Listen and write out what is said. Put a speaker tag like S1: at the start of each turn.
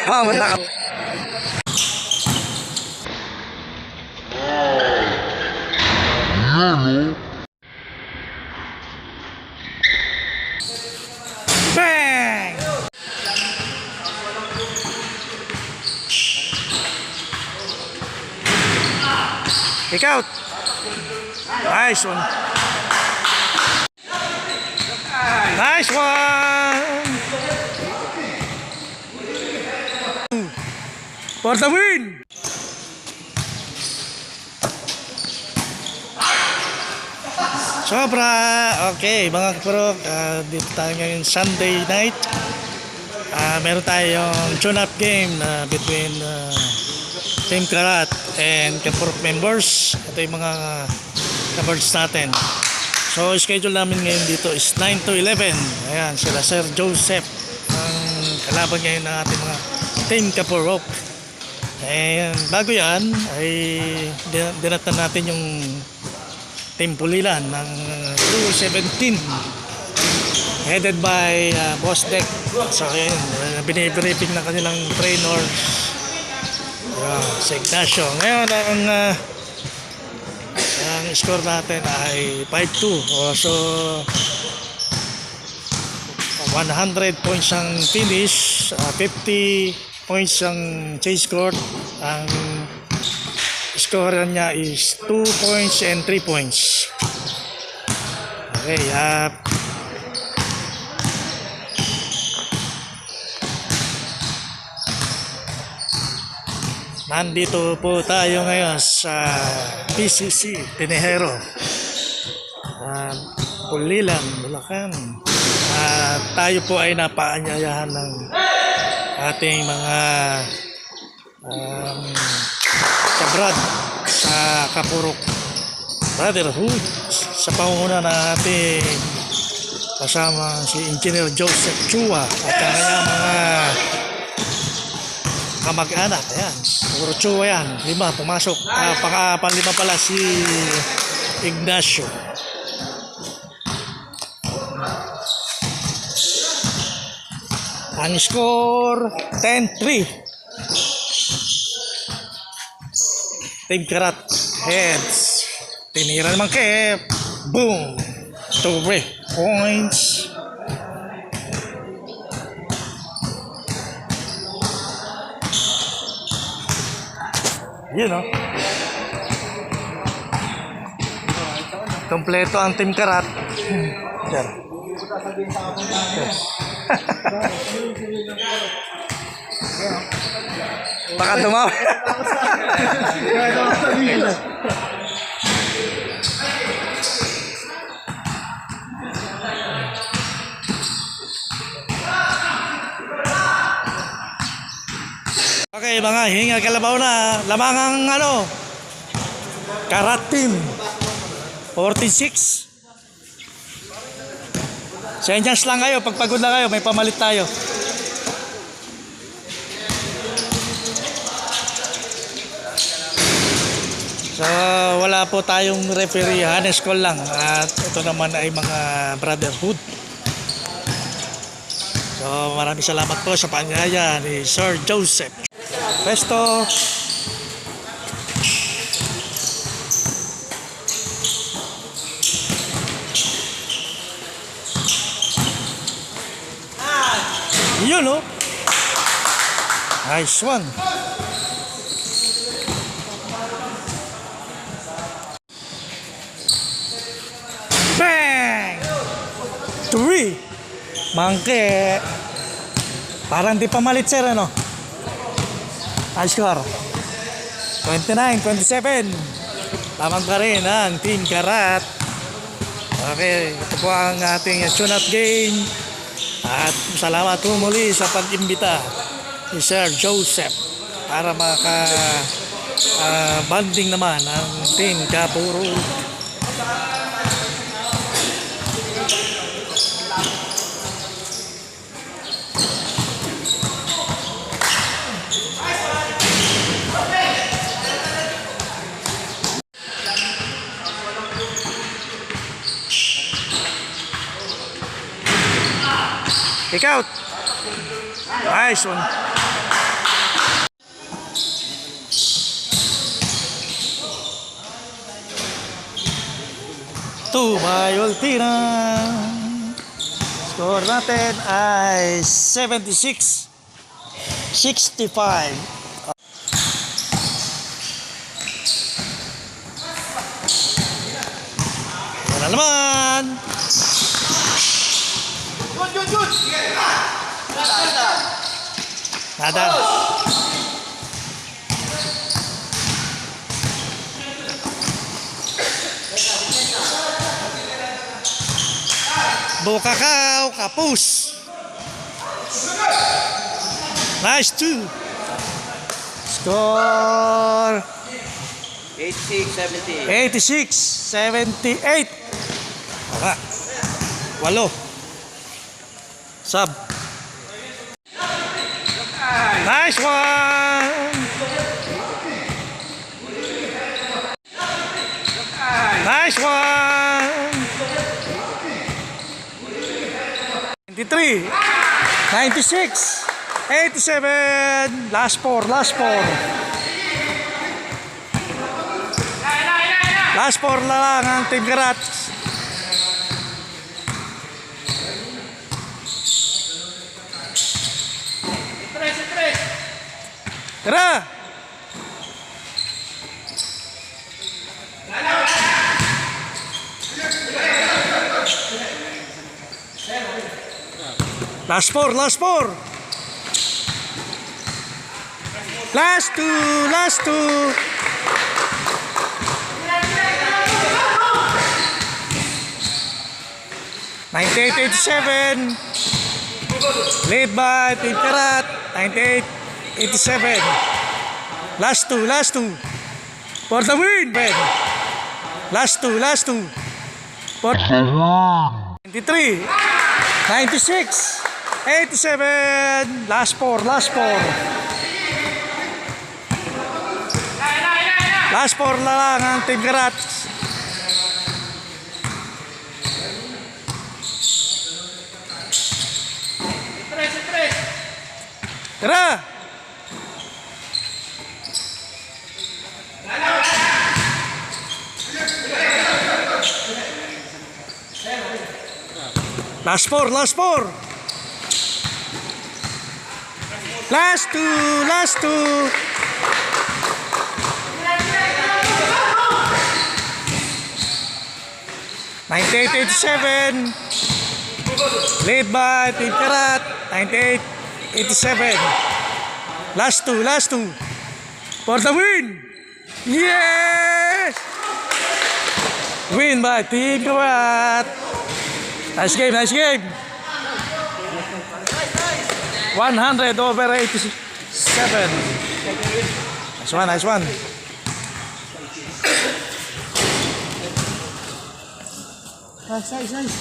S1: Mata ka. Bang! Kick out. Nice one. Nice one. For the win. Sobra. Okay, mga kapro, dito tayo ngayon Sunday night. Meron tayong tune-up game between Team Karat and Kapurok members. Ito yung mga members natin. So, schedule namin ngayon dito is 9 to 11. Ayan, sila Sir Joseph ang kalaban ngayon ng ating mga Team Kapurok. And bago yan ay dinatan natin yung Team Pulilan ng 217 headed by Boss Deck. So yun, binibriefing na kanilang trainers sa Ignacio. Ngayon ang score natin ay 5-2. So 100 points ang finish, 50 points ang chase score. Ang score niya is 2 points and 3 points. Okay, nandito po tayo ngayon sa PCC Tinejero, Pulilan, Bulacan. Tayo po ay napaanyayahan ng ating mga kabrad sa Kapurok Brotherhood sa pangunguna ng ating kasama si Engineer Joseph Chua at ang kanyang mga kamag-anak. Ayan, puro Chua yan, 5 pumasok. Panglima pala si Ignacio. Ang score 10-3. Team Karat heads. Tinira naman kay boom. 2 points. Yun o. Kompleto ang Team Karat. Yes. Baka tumawa. Okay, mga hingal kalabaw na. Lamangang Karat team 46. Senyas lang kayo, pagpagod na kayo, may pamalit tayo. So wala po tayong referee, Hannes Call lang. At ito naman ay mga brotherhood. So maraming salamat po sa panyaya ni Sir Joseph. Pesto. Yun o. Nice one. Bang! 3. Mangke. Parang di pamalit sir ano. High score 29-27. Lamang pa rin ang Team Karat. Okay, ito po ang ating tune-up game. At salamat po muli sa pag-imbita ni Sir Joseph para banding naman ang Team Kapurok. Kick out. Nice one. 2 by Ultina. Score natin ay 76-65. Yan na naman. Nada. Bukakaw, kapus. Nice 2. Score
S2: 86-78.
S1: 86-78. Aka. 8. Sub. Nice one. Nice one. 93. 96. 87. Last 4. Last 4. Last 4 na lang ang Team Karat. Tara! Last 4, last 4. Last 2, last 2. (98-87) lead by Team Karat. 98-87. Last 2, last 2. For the win, Ben. Last 2, last 2. For 93, 96, 87. Last 4, last 4. Last 4 na lang ang Team Karat. Tara! Last 4, last 4. Last 2, last 2. (98-87) lead by Team Karat. 98-87. Last 2, last 2. For the win! Yes! Win by Team Karat. Nice game, nice game. 100/87. Nice one, nice one. Nice, nice, nice.